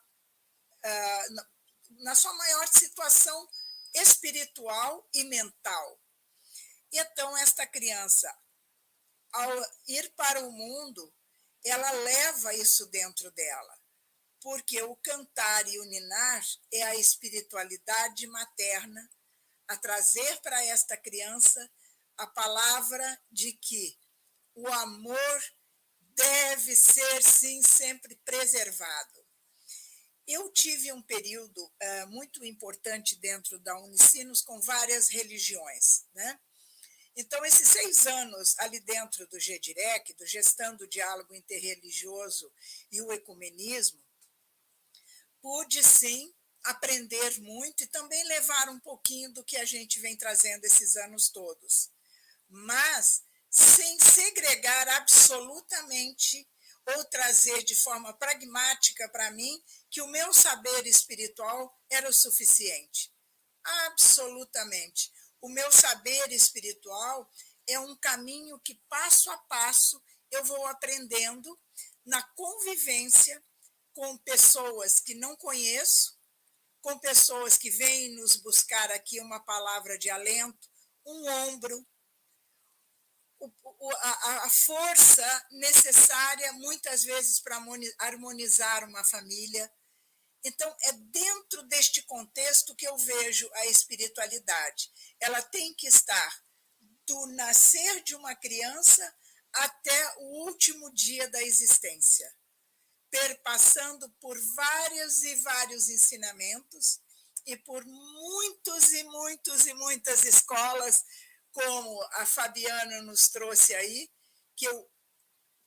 situação espiritual e mental. Então, esta criança, ao ir para o mundo, ela leva isso dentro dela, porque o cantar e o ninar é a espiritualidade materna a trazer para esta criança a palavra de que o amor deve ser, sim, sempre preservado. Eu tive um período muito importante dentro da Unicinos com várias religiões, né? Então, esses 6 anos ali dentro do GDIREC, do Gestando o Diálogo Interreligioso e o Ecumenismo, pude, sim, aprender muito e também levar um pouquinho do que a gente vem trazendo esses anos todos. Mas sem segregar absolutamente ou trazer de forma pragmática para mim que o meu saber espiritual era o suficiente. Absolutamente. O meu saber espiritual é um caminho que, passo a passo, eu vou aprendendo na convivência com pessoas que não conheço, com pessoas que vêm nos buscar aqui uma palavra de alento, um ombro, a força necessária, muitas vezes, para harmonizar uma família. Então, é dentro deste contexto que eu vejo a espiritualidade. Ela tem que estar do nascer de uma criança até o último dia da existência, perpassando por vários e vários ensinamentos e por muitos e muitos e muitas escolas, como a Fabiana nos trouxe aí, que eu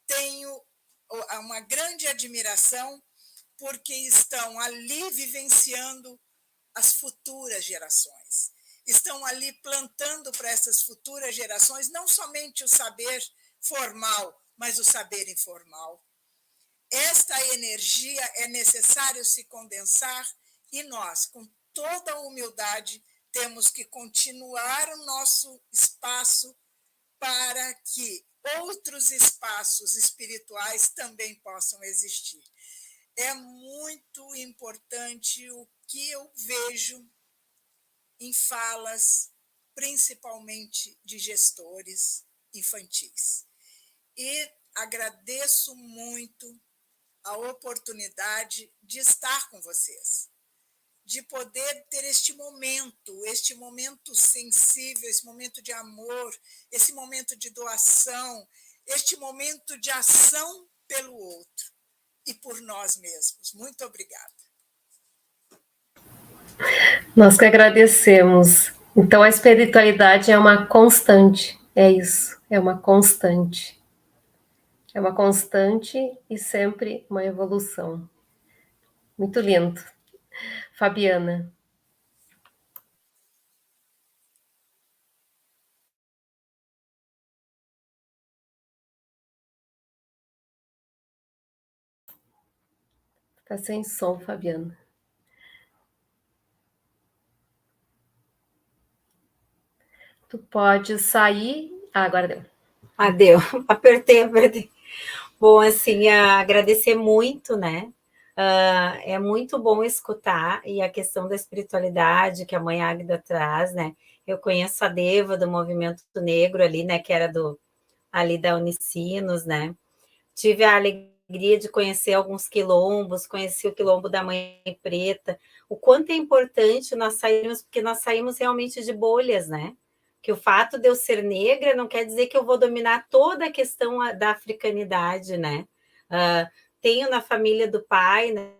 tenho uma grande admiração, porque estão ali vivenciando as futuras gerações. Estão ali plantando para essas futuras gerações não somente o saber formal, mas o saber informal. Esta energia é necessário se condensar e nós, com toda a humildade, temos que continuar o nosso espaço para que outros espaços espirituais também possam existir. É muito importante o que eu vejo em falas, principalmente de gestores infantis. E agradeço muito a oportunidade de estar com vocês, de poder ter este momento sensível, esse momento de amor, esse momento de doação, este momento de ação pelo outro e por nós mesmos. Muito obrigada. Nós que agradecemos. Então, a espiritualidade é uma constante, é isso, é uma constante. É uma constante e sempre uma evolução. Muito lindo. Fabiana. Está sem som, Fabiana. Tu pode sair. Ah, agora deu. Ah, deu. Apertei. Bom, assim, agradecer muito, né? É muito bom escutar, e a questão da espiritualidade que a mãe Águida traz, né? Eu conheço a Deva do Movimento Negro ali, né? Que era ali da Unicinos, né? Tive a alegria de conhecer alguns quilombos, conheci o quilombo da Mãe Preta. O quanto é importante nós sairmos, porque nós saímos realmente de bolhas, né? Que o fato de eu ser negra não quer dizer que eu vou dominar toda a questão da africanidade, né? Tenho na família do pai, né,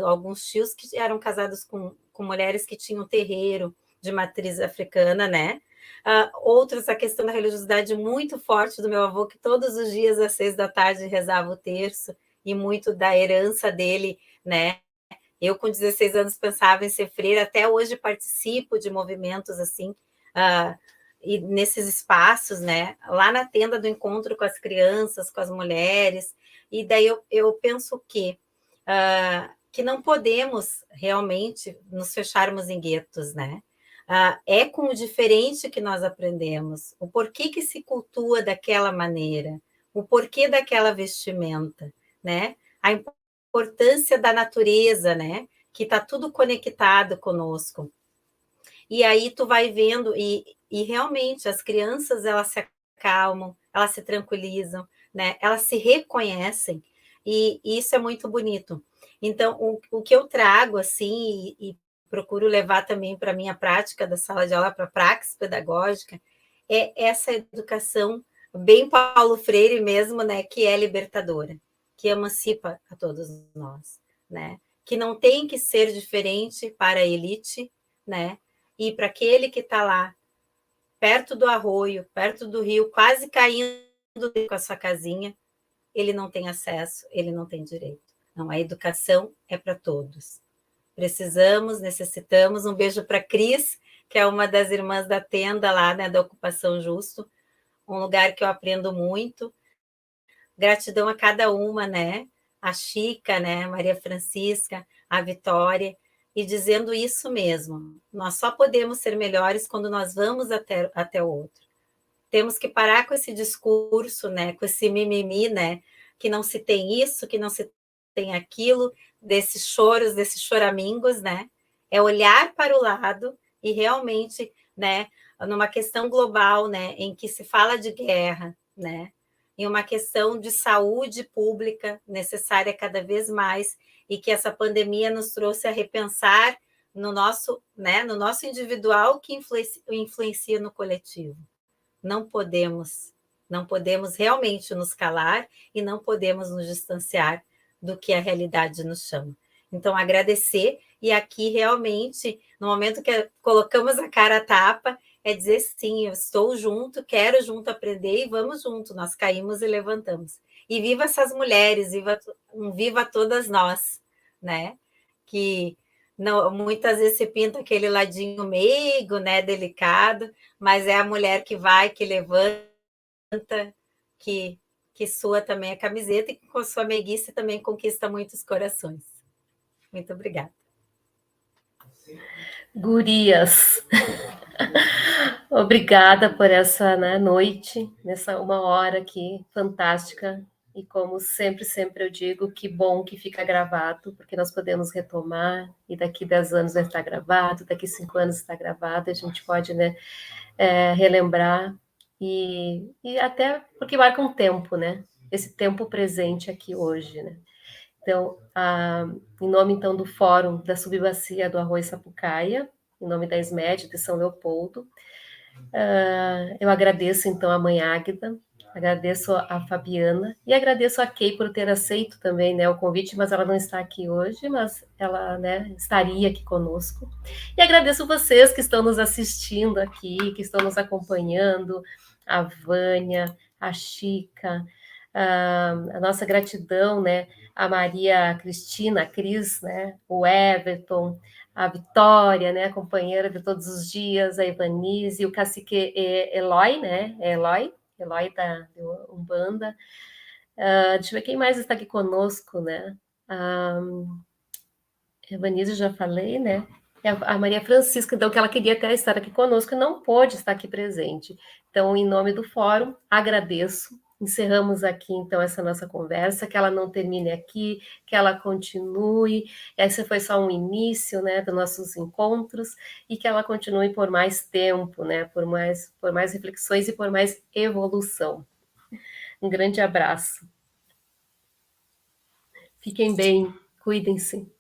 alguns tios que eram casados com mulheres que tinham terreiro de matriz africana, né? Outros, a questão da religiosidade muito forte do meu avô, que todos os dias às 6 da tarde rezava o terço, e muito da herança dele, né? Eu, com 16 anos, pensava em ser freira, até hoje participo de movimentos assim, e nesses espaços, né? Lá na tenda do encontro com as crianças, com as mulheres, e daí eu penso que não podemos realmente nos fecharmos em guetos, né? É com o diferente que nós aprendemos, o porquê que se cultua daquela maneira, o porquê daquela vestimenta, né? A importância da natureza, né? Que está tudo conectado conosco. E aí tu vai vendo, e realmente as crianças, elas se acalmam, elas se tranquilizam, né? Elas se reconhecem, e isso é muito bonito. Então, o que eu trago, assim, e procuro levar também para a minha prática da sala de aula, para a praxis pedagógica, é essa educação bem Paulo Freire mesmo, né? Que é libertadora, que emancipa a todos nós, né? Que não tem que ser diferente para a elite, né? E para aquele que está lá perto do arroio, perto do rio, quase caindo com a sua casinha, ele não tem acesso, ele não tem direito. Não, a educação é para todos. Necessitamos. Um beijo para a Cris, que é uma das irmãs da tenda lá, né, da Ocupação Justo, um lugar que eu aprendo muito. Gratidão a cada uma, né? A Chica, né? A Maria Francisca, a Vitória, e dizendo isso mesmo. Nós só podemos ser melhores quando nós vamos até o outro. Temos que parar com esse discurso, né? Com esse mimimi, né? Que não se tem isso, que não se tem aquilo, desses choros, desses choramingos, né? É olhar para o lado e realmente, né? Numa questão global, né? Em que se fala de guerra, né? Em uma questão de saúde pública necessária cada vez mais e que essa pandemia nos trouxe a repensar no nosso, né? No nosso individual que influencia no coletivo. Não podemos realmente nos calar e não podemos nos distanciar do que a realidade nos chama. Então, agradecer, e aqui realmente, no momento que colocamos a cara a tapa, é dizer sim, eu estou junto, quero junto aprender e vamos junto, nós caímos e levantamos. E viva essas mulheres, viva todas nós, né? Que não, muitas vezes se pinta aquele ladinho meigo, né, delicado, mas é a mulher que vai, que levanta, que sua também a camiseta e com sua meiguice também conquista muitos corações. Muito obrigada. Gurias, obrigada por essa, né, noite, nessa 1 hora aqui, fantástica. E como sempre eu digo, que bom que fica gravado, porque nós podemos retomar, e daqui 10 anos vai estar gravado, daqui 5 anos está gravado, a gente pode, né, relembrar, e até porque marca um tempo, né? Esse tempo presente aqui hoje, né? Então, em nome, então, do Fórum da Subbacia do Arroio Sapucaia, em nome da SMED de São Leopoldo, eu agradeço, então, a mãe Águida, agradeço a Fabiana e agradeço a Kay por ter aceito também, né, o convite, mas ela não está aqui hoje, mas ela, né, estaria aqui conosco. E agradeço vocês que estão nos assistindo aqui, que estão nos acompanhando, a Vânia, a Chica, a nossa gratidão, né, a Maria Cristina, a Cris, né, o Everton, a Vitória, né, a companheira de todos os dias, a Ivanise, o cacique Eloy, né, Eloy da Umbanda. Deixa eu ver quem mais está aqui conosco, né, a Ivanise já falei, né, a Maria Francisca, então, que ela queria até estar aqui conosco e não pôde estar aqui presente. Então, em nome do fórum, agradeço. Encerramos aqui, então, essa nossa conversa, que ela não termine aqui, que ela continue. Esse foi só um início, né, dos nossos encontros, e que ela continue por mais tempo, né, por mais reflexões e por mais evolução. Um grande abraço. Fiquem bem, cuidem-se.